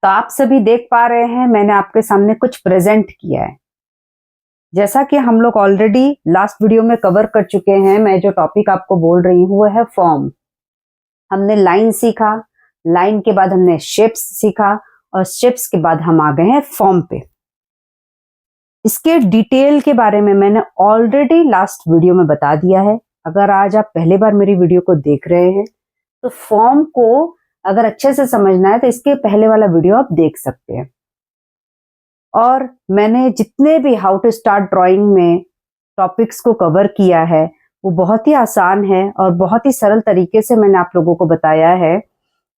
तो आप सभी देख पा रहे हैं मैंने आपके सामने कुछ प्रेजेंट किया है। जैसा कि हम लोग ऑलरेडी लास्ट वीडियो में कवर कर चुके हैं, मैं जो टॉपिक आपको बोल रही हूँ वो है फॉर्म। हमने लाइन सीखा, लाइन के बाद हमने शेप्स सीखा और शेप्स के बाद हम आ गए हैं फॉर्म पे। इसके डिटेल के बारे में मैंने ऑलरेडी लास्ट वीडियो में बता दिया है। अगर आज आप पहली बार मेरी वीडियो को देख रहे हैं तो फॉर्म को अगर अच्छे से समझना है तो इसके पहले वाला वीडियो आप देख सकते हैं। और मैंने जितने भी हाउ टू स्टार्ट ड्राइंग में टॉपिक्स को कवर किया है वो बहुत ही आसान है और बहुत ही सरल तरीके से मैंने आप लोगों को बताया है।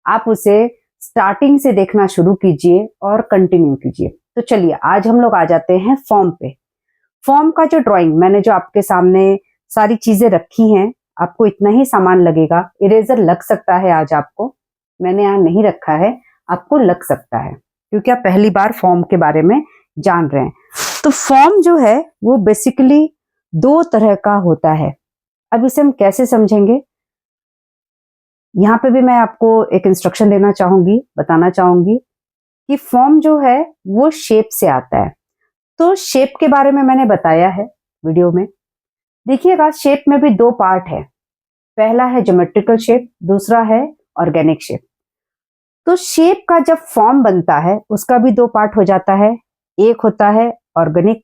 आप उसे स्टार्टिंग से देखना शुरू कीजिए और कंटिन्यू कीजिए। तो चलिए आज हम लोग आ जाते हैं फॉर्म पे। फॉर्म का जो ड्राइंग मैंने जो आपके सामने सारी चीजें रखी हैं, आपको इतना ही सामान लगेगा। इरेजर लग सकता है आज आपको, मैंने यहाँ नहीं रखा है, आपको लग सकता है क्योंकि आप पहली बार फॉर्म के बारे में जान रहे हैं। तो फॉर्म जो है वो बेसिकली दो तरह का होता है। अब इसे हम कैसे समझेंगे, यहाँ पे भी मैं आपको एक इंस्ट्रक्शन देना चाहूंगी, बताना चाहूंगी कि फॉर्म जो है वो शेप से आता है। तो शेप के बारे में मैंने बताया है वीडियो में। देखिएगा शेप में भी दो पार्ट है, पहला है ज्योमेट्रिकल शेप, दूसरा है ऑर्गेनिक शेप। तो शेप का जब फॉर्म बनता है उसका भी दो पार्ट हो जाता है, एक होता है ऑर्गेनिक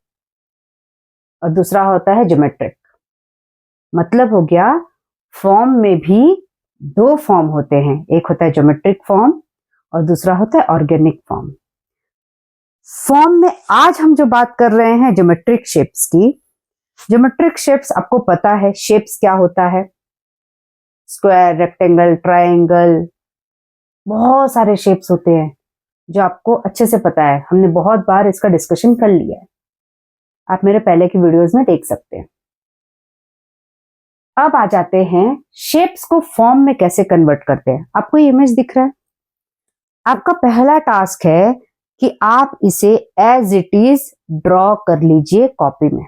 और दूसरा होता है ज्योमेट्रिक। मतलब हो गया फॉर्म में भी दो फॉर्म होते हैं, एक होता है ज्योमेट्रिक फॉर्म और दूसरा होता है ऑर्गेनिक फॉर्म। फॉर्म में आज हम जो बात कर रहे हैं ज्योमेट्रिक शेप्स की। ज्योमेट्रिक शेप्स आपको पता है शेप्स क्या होता है, स्क्वायर, रेक्टेंगल, ट्रायंगल, बहुत सारे शेप्स होते हैं जो आपको अच्छे से पता है। हमने बहुत बार इसका डिस्कशन कर लिया है, आप मेरे पहले की वीडियोस में देख सकते हैं। अब आ जाते हैं शेप्स को फॉर्म में कैसे कन्वर्ट करते हैं। आपको ये इमेज दिख रहा है, आपका पहला टास्क है कि आप इसे एज इट इज ड्रॉ कर लीजिए कॉपी में।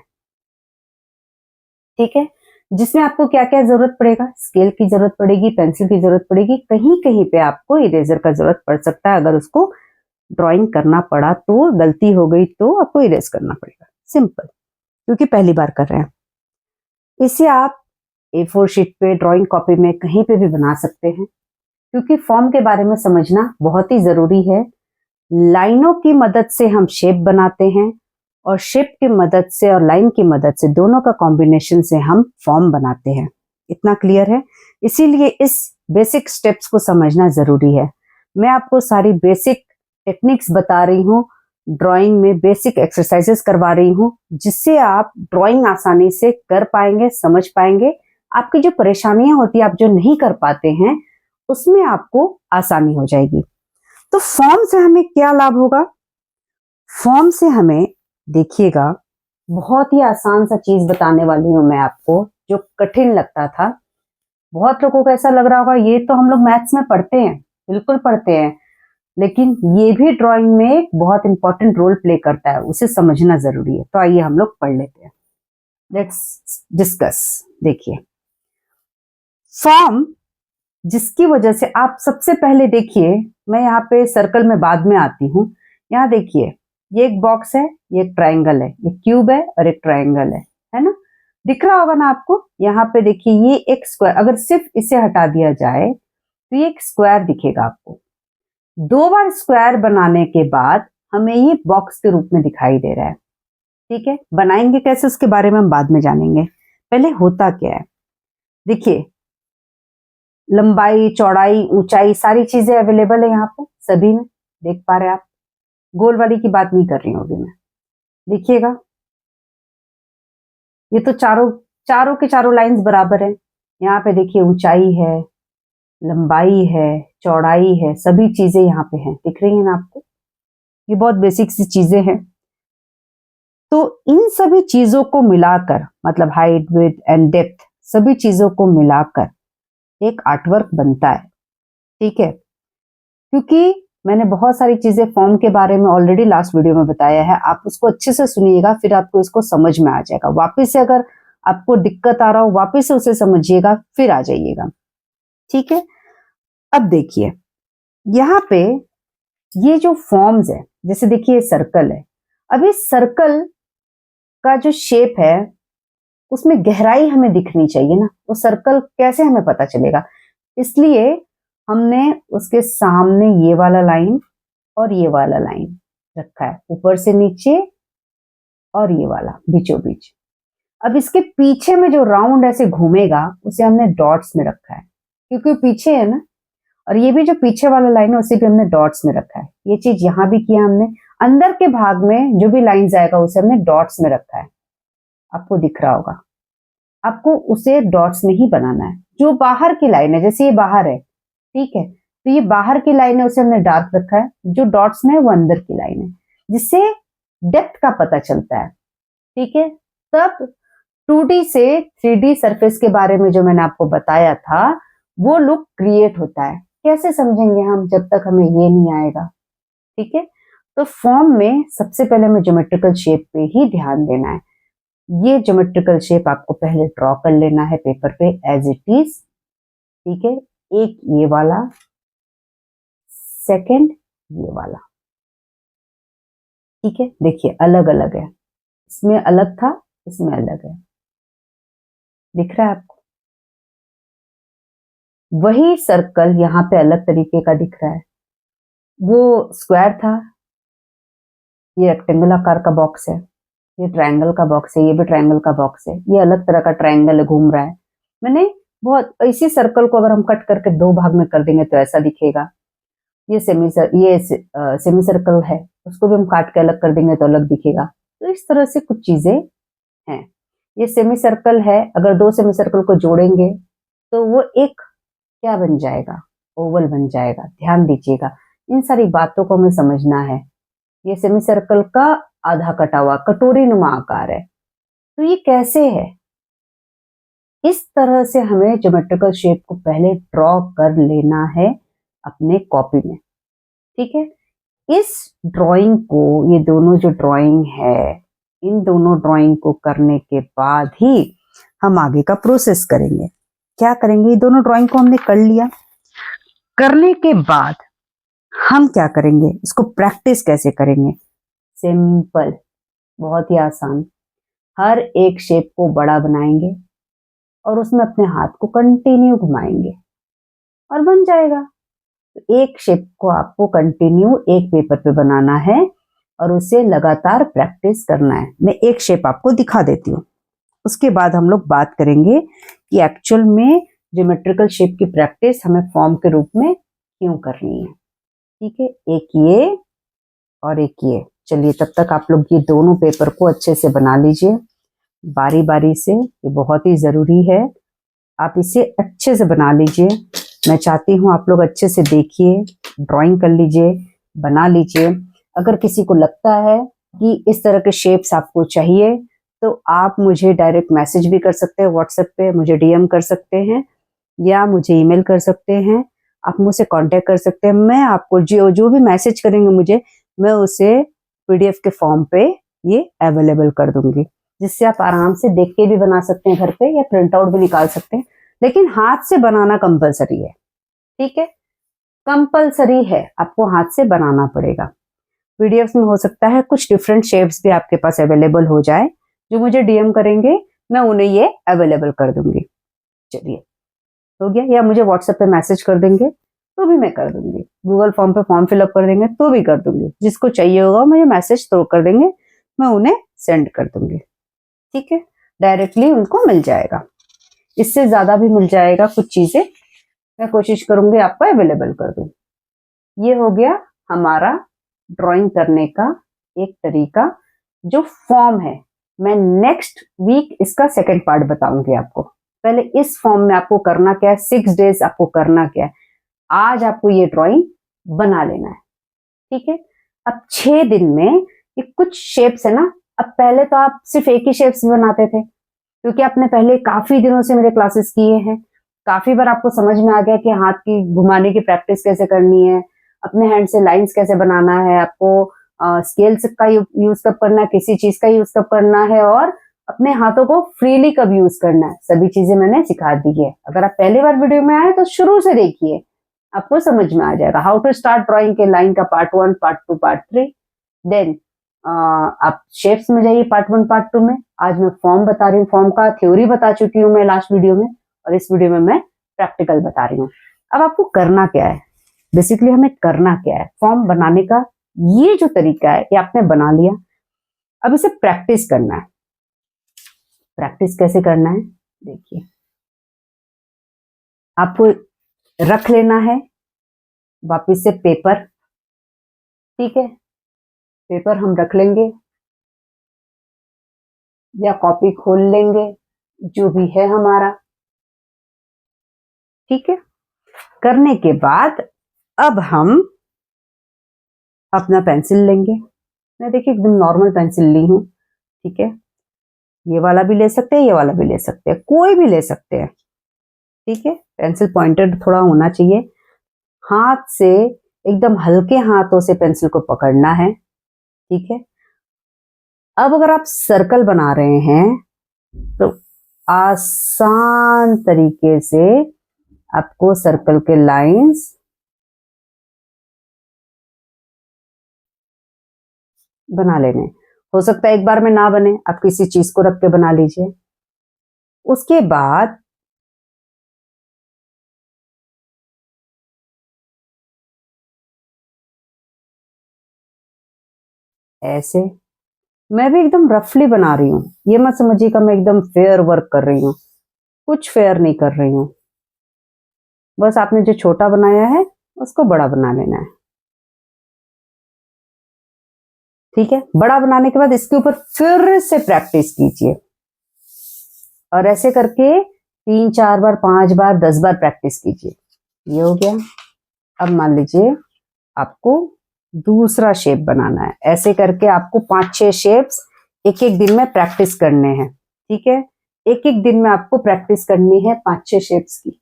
ठीक है, जिसमें आपको क्या क्या जरूरत पड़ेगा, स्केल की जरूरत पड़ेगी, पेंसिल की जरूरत पड़ेगी, कहीं कहीं पे आपको इरेजर का जरूरत पड़ सकता है। अगर उसको ड्राइंग करना पड़ा तो, गलती हो गई तो आपको इरेज करना पड़ेगा, सिंपल, क्योंकि पहली बार कर रहे हैं। इसे आप A4 शीट पे, ड्राइंग कॉपी में, कहीं पे भी बना सकते हैं क्योंकि फॉर्म के बारे में समझना बहुत ही जरूरी है। लाइनों की मदद से हम शेप बनाते हैं और शेप की मदद से और लाइन की मदद से, दोनों का कॉम्बिनेशन से हम फॉर्म बनाते हैं। इतना क्लियर है? इसीलिए इस बेसिक स्टेप्स को समझना जरूरी है। मैं आपको सारी बेसिक टेक्निक्स बता रही हूँ, ड्राइंग में बेसिक एक्सरसाइजेस करवा रही हूँ, जिससे आप ड्राइंग आसानी से कर पाएंगे, समझ पाएंगे। आपकी जो परेशानियां होती है, आप जो नहीं कर पाते हैं, उसमें आपको आसानी हो जाएगी। तो फॉर्म से हमें क्या लाभ होगा? फॉर्म से हमें, देखिएगा, बहुत ही आसान सा चीज बताने वाली हूं मैं आपको, जो कठिन लगता था। बहुत लोगों को ऐसा लग रहा होगा ये तो हम लोग मैथ्स में पढ़ते हैं, बिल्कुल पढ़ते हैं, लेकिन ये भी ड्राइंग में एक बहुत इंपॉर्टेंट रोल प्ले करता है, उसे समझना जरूरी है। तो आइए हम लोग पढ़ लेते हैं, लेट्स डिस्कस। देखिए फॉर्म, जिसकी वजह से आप सबसे पहले देखिए, मैं यहाँ पे सर्कल में बाद में आती हूँ। यहाँ देखिए ये एक बॉक्स है, ये एक ट्रायंगल है, ये क्यूब है और एक ट्रायंगल है ना? दिख रहा होगा ना आपको? यहाँ पे देखिए ये एक स्क्वायर, अगर सिर्फ इसे हटा दिया जाए तो ये एक स्क्वायर दिखेगा आपको। दो बार स्क्वायर बनाने के बाद हमें ये बॉक्स के रूप में दिखाई दे रहा है। ठीक है, बनाएंगे कैसे उसके बारे में हम बाद में जानेंगे, पहले होता क्या है। देखिए लंबाई, चौड़ाई, ऊंचाई, सारी चीजें अवेलेबल है यहाँ पे सभी में, देख पा रहे हैं आप। गोल वाली की बात नहीं कर रही हूँ अभी मैं। देखिएगा ये तो चारों चारों के चारों लाइंस बराबर है। यहाँ पे देखिए ऊंचाई है, लंबाई है, चौड़ाई है, सभी चीजें यहाँ पे हैं, दिख रही है ना आपको? ये बहुत बेसिक सी चीजें हैं। तो इन सभी चीजों को मिलाकर, मतलब हाइट, विड्थ एंड डेप्थ, सभी चीजों को मिलाकर एक आर्टवर्क बनता है। ठीक है, क्योंकि मैंने बहुत सारी चीजें फॉर्म के बारे में ऑलरेडी लास्ट वीडियो में बताया है, आप उसको अच्छे से सुनिएगा, फिर आपको इसको समझ में आ जाएगा। वापस से अगर आपको दिक्कत आ रहा हो, वापस से उसे समझिएगा, फिर आ जाइएगा। ठीक है, अब देखिए यहाँ पे ये जो फॉर्म्स है, जैसे देखिए सर्कल है, अब इस सर्कल का जो शेप है उसमें गहराई हमें दिखनी चाहिए ना, वो सर्कल कैसे हमें पता चलेगा, इसलिए हमने उसके सामने ये वाला लाइन और ये वाला लाइन रखा है, ऊपर से नीचे और ये वाला बीचों बीच। अब इसके पीछे में जो राउंड ऐसे घूमेगा उसे हमने डॉट्स में रखा है, क्योंकि पीछे है ना, और ये भी जो पीछे वाला लाइन है उसे भी हमने डॉट्स में रखा है। ये चीज यहां भी किया हमने, अंदर के भाग में जो भी लाइन जाएगा उसे हमने डॉट्स में रखा है, आपको दिख रहा होगा। आपको उसे डॉट्स में ही बनाना है। जो बाहर की लाइन है, जैसे ये बाहर है, ठीक है, तो ये बाहर की लाइन है उसे हमने डार्क रखा है, जो डॉट्स में है वो अंदर की लाइन है, जिससे डेप्थ का पता चलता है। ठीक है, तब 2D से 3D सरफेस के बारे में जो मैंने आपको बताया था वो लुक क्रिएट होता है। कैसे समझेंगे हम जब तक हमें ये नहीं आएगा। ठीक है, तो फॉर्म में सबसे पहले हमें ज्योमेट्रिकल शेप पे ही ध्यान देना है। ये ज्योमेट्रिकल शेप आपको पहले ड्रॉ कर लेना है पेपर पे एज इट इज। ठीक है, एक ये वाला, सेकंड ये वाला। ठीक है, देखिए अलग अलग है, इसमें अलग था, इसमें अलग है, दिख रहा है आपको। वही सर्कल यहाँ पे अलग तरीके का दिख रहा है, वो स्क्वायर था, ये रेक्टेंगल आकार का बॉक्स है, ये ट्रायंगल का बॉक्स है, ये भी ट्रायंगल का बॉक्स है, ये अलग तरह का ट्रायंगल घूम रहा है। मैंने बहुत इसी सर्कल को अगर हम कट करके दो भाग में कर देंगे तो ऐसा दिखेगा। ये सेमी सर्कल है, उसको भी हम काट के अलग कर देंगे तो अलग दिखेगा। तो इस तरह से कुछ चीजें हैं। ये सेमी सर्कल है, अगर दो सेमी सर्कल को जोड़ेंगे तो वो एक क्या बन जाएगा, ओवल बन जाएगा। ध्यान दीजिएगा, इन सारी बातों को हमें समझना है। ये सेमी सर्कल का आधा कटा हुआ कटोरी नुमा आकार है, तो ये कैसे है, इस तरह से हमें ज्योमेट्रिकल शेप को पहले ड्रॉ कर लेना है अपने कॉपी में। ठीक है, इस ड्राइंग को, ये दोनों जो ड्राइंग है, इन दोनों ड्राइंग को करने के बाद ही हम आगे का प्रोसेस करेंगे। क्या करेंगे, ये दोनों ड्राइंग को हमने कर लिया, करने के बाद हम क्या करेंगे, इसको प्रैक्टिस कैसे करेंगे। सिंपल, बहुत ही आसान। हर एक शेप को बड़ा बनाएंगे और उसमें अपने हाथ को कंटिन्यू घुमाएंगे और बन जाएगा। तो एक शेप को आपको कंटिन्यू एक पेपर पे बनाना है और उसे लगातार प्रैक्टिस करना है। मैं एक शेप आपको दिखा देती हूँ, उसके बाद हम लोग बात करेंगे कि एक्चुअल में ज्योमेट्रिकल शेप की प्रैक्टिस हमें फॉर्म के रूप में क्यों करनी है। ठीक है, एक ये और एक ये। चलिए, तब तक आप लोग ये दोनों पेपर को अच्छे से बना लीजिए बारी बारी से, ये बहुत ही जरूरी है। आप इसे अच्छे से बना लीजिए। मैं चाहती हूँ आप लोग अच्छे से देखिए, ड्राइंग कर लीजिए, बना लीजिए। अगर किसी को लगता है कि इस तरह के शेप्स आपको चाहिए तो आप मुझे डायरेक्ट मैसेज भी कर सकते हैं, व्हाट्सएप पे मुझे डीएम कर सकते हैं या मुझे ईमेल कर सकते हैं। आप मुझसे कांटेक्ट कर सकते हैं। मैं आपको जो भी मैसेज करेंगे मुझे, मैं उसे पीडीएफ के फॉर्म पे ये अवेलेबल कर दूंगी, जिससे आप आराम से देख के भी बना सकते हैं घर पे या प्रिंट आउट भी निकाल सकते हैं। लेकिन हाथ से बनाना कंपलसरी है। ठीक है, कंपलसरी है, आपको हाथ से बनाना पड़ेगा। पीडीएफ में हो सकता है कुछ डिफरेंट शेप्स भी आपके पास अवेलेबल हो जाए, जो मुझे डीएम करेंगे मैं उन्हें ये अवेलेबल कर दूंगी। चलिए, हो गया। या मुझे व्हाट्सएप पे मैसेज कर देंगे तो भी मैं कर दूंगी, गूगल फॉर्म पे फॉर्म फिलअप कर देंगे तो भी कर दूंगी। जिसको चाहिए होगा मुझे मैसेज थ्रो कर देंगे, मैं उन्हें सेंड कर दूंगी। ठीक है, डायरेक्टली उनको मिल जाएगा, इससे ज्यादा भी मिल जाएगा। कुछ चीजें मैं कोशिश करूंगी आपको अवेलेबल कर दूं। ये हो गया हमारा ड्राइंग करने का एक तरीका, जो फॉर्म है। मैं नेक्स्ट वीक इसका सेकंड पार्ट बताऊंगी आपको। पहले इस फॉर्म में आपको करना क्या है, 6 डेज आपको करना क्या है। आज आपको ये ड्राइंग बना लेना है। ठीक है, अब 6 दिन में ये कुछ शेप्स है ना, अब पहले तो आप सिर्फ एक ही शेप्स बनाते थे, क्योंकि आपने पहले काफी दिनों से मेरे क्लासेस किए हैं। काफी बार आपको समझ में आ गया कि हाथ की घुमाने की प्रैक्टिस कैसे करनी है, अपने हैंड से लाइंस कैसे बनाना है, आपको स्केल्स का यूज कब करना है, किसी चीज का यूज कब करना है, और अपने हाथों को फ्रीली कब यूज करना है। सभी चीजें मैंने सिखा दी है। अगर आप पहली बार वीडियो में आए तो शुरू से देखिए, आपको समझ में आ जाएगा। हाउ टू स्टार्ट ड्राइंग के लाइन का पार्ट 1, पार्ट 2, पार्ट 3। देन आप शेप्स में जाइए पार्ट 1, पार्ट 2 में। आज मैं फॉर्म बता रही हूँ, फॉर्म का थ्योरी बता चुकी हूँ मैं लास्ट वीडियो में, और इस वीडियो में मैं प्रैक्टिकल बता रही हूँ। अब आपको करना क्या है, बेसिकली हमें करना क्या है, फॉर्म बनाने का ये जो तरीका है, ये आपने बना लिया। अब इसे प्रैक्टिस करना है। प्रैक्टिस कैसे करना है, देखिए, आपको रख लेना है वापिस से पेपर, ठीक है। पेपर हम रख लेंगे या कॉपी खोल लेंगे, जो भी है हमारा, ठीक है। करने के बाद अब हम अपना पेंसिल लेंगे। मैं देखिए एकदम नॉर्मल पेंसिल ली हूं, ठीक है। ये वाला भी ले सकते हैं, ये वाला भी ले सकते हैं, कोई भी ले सकते हैं, ठीक है। पेंसिल पॉइंटेड थोड़ा होना चाहिए। हाथ से एकदम हल्के हाथों से पेंसिल को पकड़ना है, ठीक है। अब अगर आप सर्कल बना रहे हैं तो आसान तरीके से आपको सर्कल के लाइंस बना लेने। हो सकता है एक बार में ना बने, आप किसी चीज को रख के बना लीजिए। उसके बाद ऐसे, मैं भी एकदम रफली बना रही हूं, ये मत समझिएगा मैं एकदम फेयर वर्क कर रही हूं, कुछ फेयर नहीं कर रही हूं। बस आपने जो छोटा बनाया है उसको बड़ा बना लेना है, ठीक है। बड़ा बनाने के बाद इसके ऊपर फिर से प्रैक्टिस कीजिए, और ऐसे करके 3, 4 बार, 5 बार, 10 बार प्रैक्टिस कीजिए। ये हो गया। अब मान लीजिए आपको दूसरा शेप बनाना है। ऐसे करके आपको 5-6 शेप्स एक एक दिन में प्रैक्टिस करने हैं, ठीक है। एक एक दिन में आपको प्रैक्टिस करनी है 5-6 शेप्स की।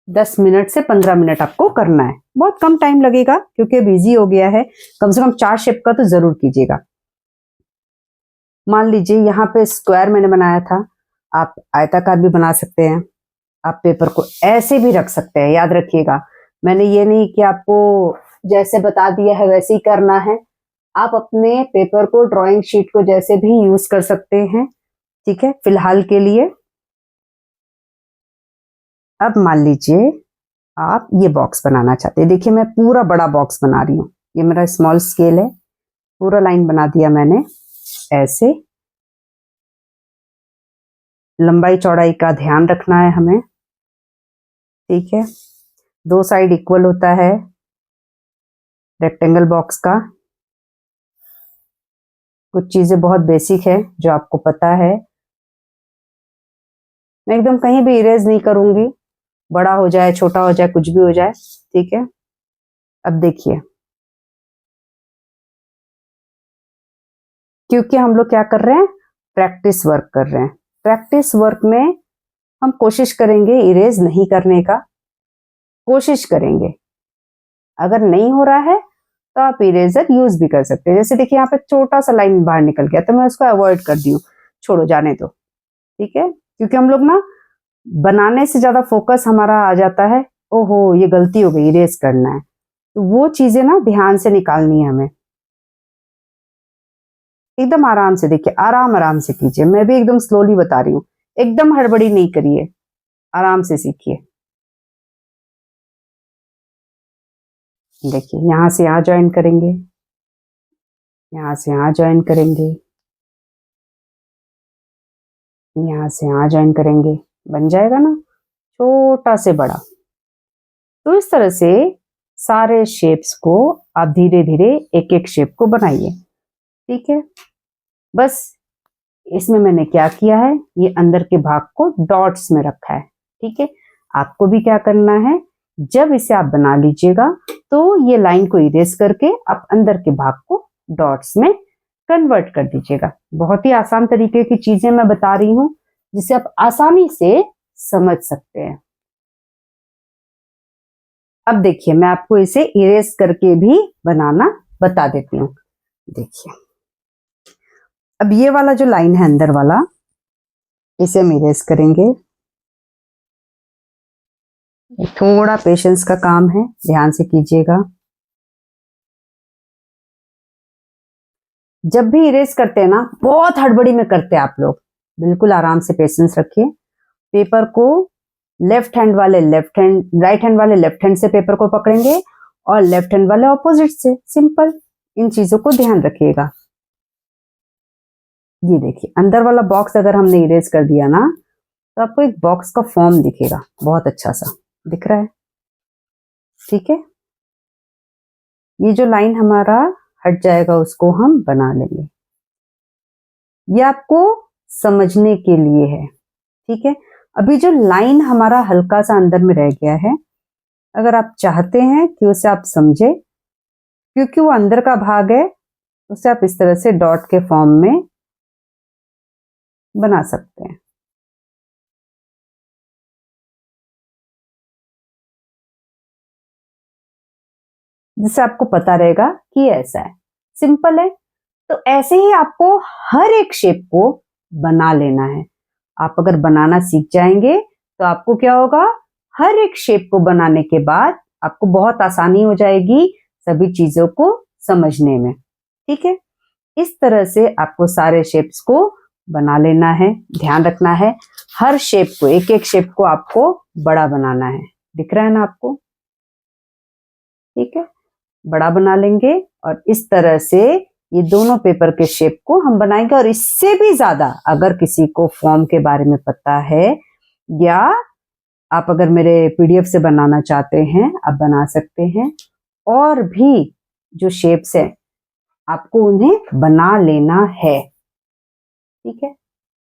10 मिनट से 15 मिनट आपको करना है, बहुत कम टाइम लगेगा क्योंकि बिजी हो गया है। कम से कम 4 शेप का तो जरूर कीजिएगा। मान लीजिए यहाँ पे स्क्वायर मैंने बनाया था, आप आयताकार भी बना सकते हैं। आप पेपर को ऐसे भी रख सकते हैं, याद रखिएगा मैंने ये नहीं कि आपको जैसे बता दिया है वैसे ही करना है। आप अपने पेपर को, ड्राइंग शीट को जैसे भी यूज कर सकते हैं, ठीक है, फिलहाल के लिए। अब मान लीजिए आप ये बॉक्स बनाना चाहते हैं। देखिए मैं पूरा बड़ा बॉक्स बना रही हूँ, ये मेरा स्मॉल स्केल है, पूरा लाइन बना दिया मैंने। ऐसे लंबाई चौड़ाई का ध्यान रखना है हमें, ठीक है। 2 साइड इक्वल होता है रेक्टेंगल बॉक्स का। कुछ चीजें बहुत बेसिक है जो आपको पता है। मैं एकदम कहीं भी इरेज नहीं करूंगी, बड़ा हो जाए, छोटा हो जाए, कुछ भी हो जाए, ठीक है। अब देखिए, क्योंकि हम लोग क्या कर रहे हैं, प्रैक्टिस वर्क कर रहे हैं। प्रैक्टिस वर्क में हम कोशिश करेंगे इरेज नहीं करने का, कोशिश करेंगे। अगर नहीं हो रहा है तो आप इरेजर यूज भी कर सकते हैं। जैसे देखिए यहाँ पे छोटा सा लाइन बाहर निकल गया तो मैं उसको अवॉइड कर दी हूँ, छोड़ो जाने दो, ठीक है। क्योंकि हम लोग ना बनाने से ज्यादा फोकस हमारा आ जाता है, ओहो ये गलती हो गई, इरेज करना है, तो वो चीजें ना ध्यान से निकालनी है हमें। एकदम आराम से देखिए, आराम आराम से कीजिए, मैं भी एकदम स्लोली बता रही हूँ, एकदम हड़बड़ी नहीं करिए, आराम से सीखिए। देखिए यहां से यहां ज्वाइन करेंगे, यहां से यहां ज्वाइन करेंगे, यहां से यहां ज्वाइन करेंगे, बन जाएगा ना छोटा से बड़ा। तो इस तरह से सारे शेप्स को आप धीरे धीरे एक एक शेप को बनाइए, ठीक है। बस इसमें मैंने क्या किया है, ये अंदर के भाग को डॉट्स में रखा है, ठीक है। आपको भी क्या करना है, जब इसे आप बना लीजिएगा तो ये लाइन को इरेज करके आप अंदर के भाग को डॉट्स में कन्वर्ट कर दीजिएगा। बहुत ही आसान तरीके की चीजें मैं बता रही हूं जिसे आप आसानी से समझ सकते हैं। अब देखिए मैं आपको इसे इरेज करके भी बनाना बता देती हूँ। देखिए अब ये वाला जो लाइन है अंदर वाला, इसे हम इरेज करेंगे, थोड़ा पेशेंस का काम है, ध्यान से कीजिएगा। जब भी इरेज करते हैं ना, बहुत हड़बड़ी में करते हैं आप लोग, बिल्कुल आराम से पेशेंस रखिए। पेपर को लेफ्ट हैंड वाले लेफ्ट हैंड, राइट हैंड वाले लेफ्ट हैंड से पेपर को पकड़ेंगे और लेफ्ट हैंड वाले ऑपोजिट से। सिंपल, इन चीजों को ध्यान रखिएगा। ये देखिए, अंदर वाला बॉक्स अगर हमने इरेज कर दिया ना, तो आपको एक बॉक्स का फॉर्म दिखेगा, बहुत अच्छा सा दिख रहा है। ठीक है, ये जो लाइन हमारा हट जाएगा उसको हम बना लेंगे। ये आपको समझने के लिए है। ठीक है, अभी जो लाइन हमारा हल्का सा अंदर में रह गया है, अगर आप चाहते हैं कि उसे आप समझे, क्योंकि वो अंदर का भाग है, उसे आप इस तरह से डॉट के फॉर्म में बना सकते हैं। जिससे आपको पता रहेगा कि ऐसा है। सिंपल है। तो ऐसे ही आपको हर एक शेप को बना लेना है। आप अगर बनाना सीख जाएंगे तो आपको क्या होगा, हर एक शेप को बनाने के बाद आपको बहुत आसानी हो जाएगी सभी चीजों को समझने में। ठीक है, इस तरह से आपको सारे शेप्स को बना लेना है। ध्यान रखना है, हर शेप को, एक एक शेप को आपको बड़ा बनाना है। दिख रहा है ना आपको? ठीक है, बड़ा बना लेंगे और इस तरह से ये दोनों पेपर के शेप को हम बनाएंगे। और इससे भी ज्यादा अगर किसी को फॉर्म के बारे में पता है, या आप अगर मेरे पीडीएफ से बनाना चाहते हैं, आप बना सकते हैं। और भी जो शेप्स है आपको उन्हें बना लेना है। ठीक है,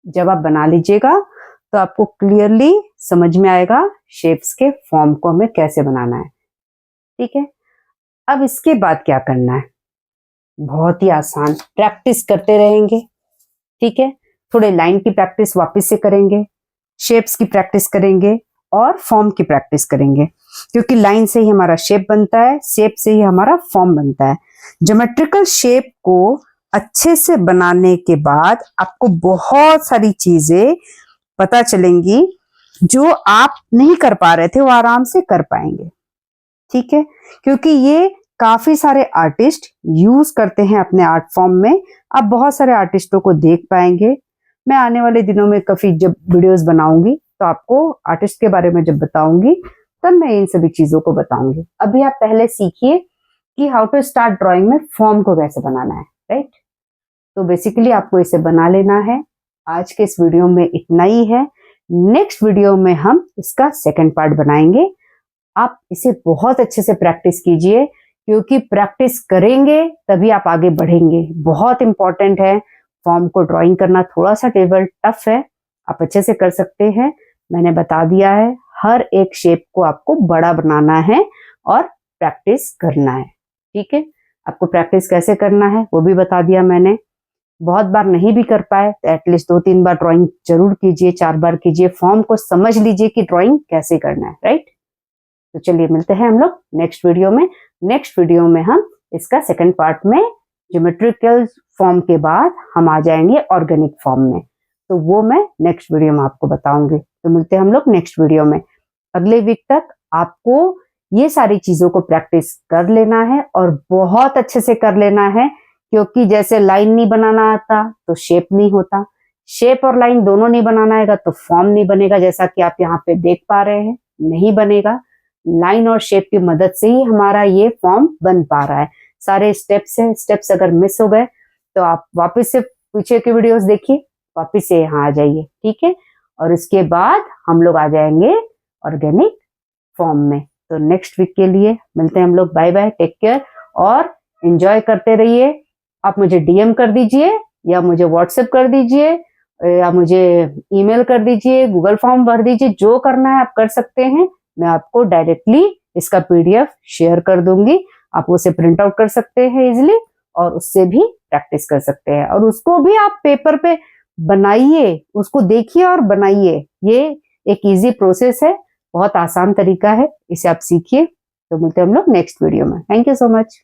जब आप बना लीजिएगा तो आपको क्लियरली समझ में आएगा शेप्स के फॉर्म को हमें कैसे बनाना है। ठीक है, अब इसके बाद क्या करना है, बहुत ही आसान, प्रैक्टिस करते रहेंगे। ठीक है, थोड़े लाइन की प्रैक्टिस वापस से करेंगे, शेप्स की प्रैक्टिस करेंगे और फॉर्म की प्रैक्टिस करेंगे, क्योंकि लाइन से ही हमारा शेप बनता है, शेप से ही हमारा फॉर्म बनता है। ज्योमेट्रिकल शेप को अच्छे से बनाने के बाद आपको बहुत सारी चीजें पता चलेंगी जो आप नहीं कर पा रहे थे, वो आराम से कर पाएंगे। ठीक है, क्योंकि ये काफी सारे आर्टिस्ट यूज करते हैं अपने आर्ट फॉर्म में। आप बहुत सारे आर्टिस्टों को देख पाएंगे। मैं आने वाले दिनों में काफी जब वीडियोस बनाऊंगी तो आपको आर्टिस्ट के बारे में जब बताऊंगी तब मैं इन सभी चीजों को बताऊंगी। अभी आप पहले सीखिए कि हाउ टू स्टार्ट ड्राइंग में फॉर्म को कैसे बनाना है। राइट, तो बेसिकली आपको इसे बना लेना है। आज के इस वीडियो में इतना ही है। नेक्स्ट वीडियो में हम इसका सेकंड पार्ट बनाएंगे। आप इसे बहुत अच्छे से प्रैक्टिस कीजिए, क्योंकि प्रैक्टिस करेंगे तभी आप आगे बढ़ेंगे। बहुत इंपॉर्टेंट है, फॉर्म को ड्राइंग करना थोड़ा सा टेबल टफ है, आप अच्छे से कर सकते हैं। मैंने बता दिया है, हर एक शेप को आपको बड़ा बनाना है और प्रैक्टिस करना है। ठीक है, आपको प्रैक्टिस कैसे करना है वो भी बता दिया मैंने। बहुत बार नहीं भी कर पाए तो एटलीस्ट 2-3 बार ड्राइंग जरूर कीजिए, 4 बार कीजिए, फॉर्म को समझ लीजिए कि ड्राइंग कैसे करना है। राइट, तो चलिए मिलते हैं हम लोग नेक्स्ट वीडियो में। नेक्स्ट वीडियो में हम इसका सेकंड पार्ट में ज्योमेट्रिकल फॉर्म के बाद हम आ जाएंगे ऑर्गेनिक फॉर्म में, तो वो मैं नेक्स्ट वीडियो में आपको बताऊंगी। तो मिलते हैं हम लोग नेक्स्ट वीडियो में। अगले वीक तक आपको ये सारी चीजों को प्रैक्टिस कर लेना है और बहुत अच्छे से कर लेना है, क्योंकि जैसे लाइन नहीं बनाना आता तो शेप नहीं होता, शेप और लाइन दोनों नहीं बनाना आएगा तो फॉर्म नहीं बनेगा। जैसा कि आप यहाँ पे देख पा रहे हैं, नहीं बनेगा। लाइन और शेप की मदद से ही हमारा ये फॉर्म बन पा रहा है। सारे स्टेप्स हैं, स्टेप्स अगर मिस हो गए तो आप वापस से पीछे की वीडियोस देखिए, वापस से यहाँ आ जाइए। ठीक है, और इसके बाद हम लोग आ जाएंगे ऑर्गेनिक फॉर्म में। तो नेक्स्ट वीक के लिए मिलते हैं हम लोग। बाय बाय, टेक केयर और एंजॉय करते रहिए। आप मुझे डीएम कर दीजिए, या मुझे व्हाट्सएप कर दीजिए, या मुझे ईमेल कर दीजिए, गूगल फॉर्म भर दीजिए, जो करना है आप कर सकते हैं। मैं आपको डायरेक्टली इसका पीडीएफ शेयर कर दूंगी, आप उसे प्रिंट आउट कर सकते हैं इजिली और उससे भी प्रैक्टिस कर सकते हैं। और उसको भी आप पेपर पे बनाइए, उसको देखिए और बनाइए। ये एक इजी प्रोसेस है, बहुत आसान तरीका है, इसे आप सीखिए। तो मिलते हैं हम लोग नेक्स्ट वीडियो में। Thank you so much.